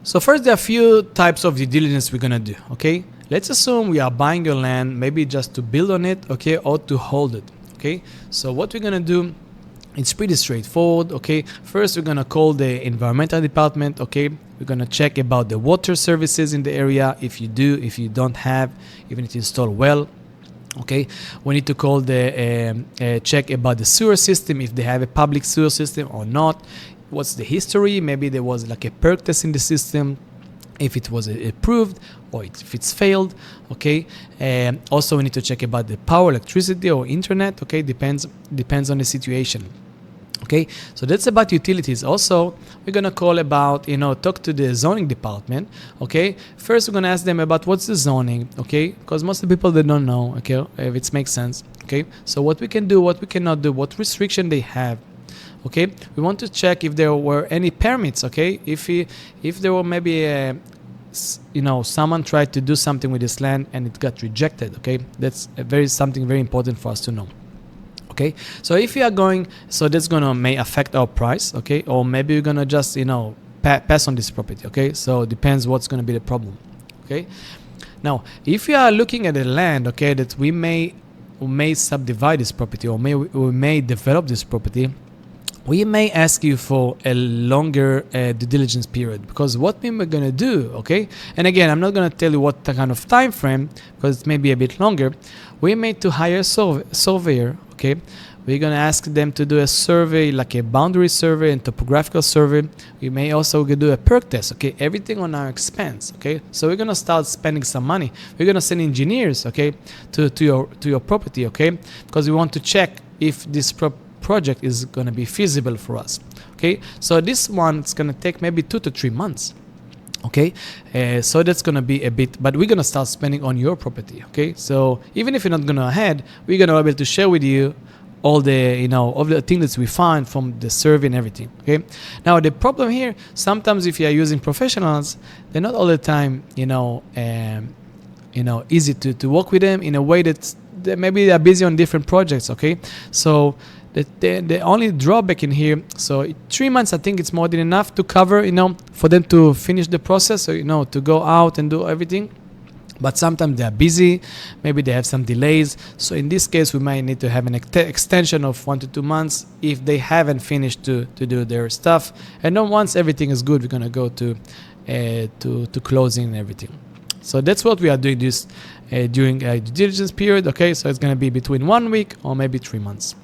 So first, there are a few types of due diligence we're gonna do, okay? Let's assume we are buying your land, maybe just to build on it, okay, or to hold it, okay? So what we're gonna do, it's pretty straightforward, okay? First, we're gonna call the environmental department, okay? We're gonna check about the water services in the area, if you do, if you don't have, even if you install well. Okay, we need to call the check about the sewer system, if they have a public sewer system or not. What's the history? Maybe there was like a perk test in the system, if it was approved or if it's failed. Okay, also we need to check about the power, electricity, or internet. Okay, depends on the situation. Okay, so that's about utilities. Also, we're gonna call about, talk to the zoning department. Okay, first we're gonna ask them about what's the zoning. Okay, because most of the people, they don't know. Okay, if it makes sense. Okay, so what we can do, what we cannot do, what restriction they have. Okay, we want to check if there were any permits. Okay, if there were maybe someone tried to do something with this land and it got rejected. Okay, that's something very important for us to know. Okay, so if you are going, so that's may affect our price, okay, or maybe you're gonna just pass on this property. Okay, so it depends what's gonna be the problem. Okay, now if you are looking at the land, okay, that we may subdivide this property, or we may develop this property, we may ask you for a longer due diligence period, because what we're gonna do, okay, and again, I'm not gonna tell you what kind of time frame, because it may be a bit longer. We may to hire a surveyor. Okay, we're gonna ask them to do a survey, like a boundary survey and topographical survey. We may also do a perk test. Okay, everything on our expense. Okay, so we're gonna start spending some money. We're gonna send engineers, okay, to your property, okay, because we want to check if this project is gonna be feasible for us. Okay, so this one is gonna take maybe 2 to 3 months. Okay, so that's gonna be a bit, but we're gonna start spending on your property. Okay, so even if you're not gonna ahead, we're gonna be able to share with you all the all the things that we find from the survey and everything. Okay, now the problem here, sometimes if you are using professionals, they're not all the time easy to work with them in a way that maybe they're busy on different projects. Okay, so the only drawback in here, so 3 months, I think it's more than enough to cover, for them to finish the process, so, to go out and do everything. But sometimes they are busy, maybe they have some delays. So in this case, we might need to have an extension of 1 to 2 months if they haven't finished to do their stuff. And then once everything is good, we're gonna go to closing and everything. So that's what we are doing this during a due diligence period. Okay, so it's gonna be between 1 week or maybe 3 months.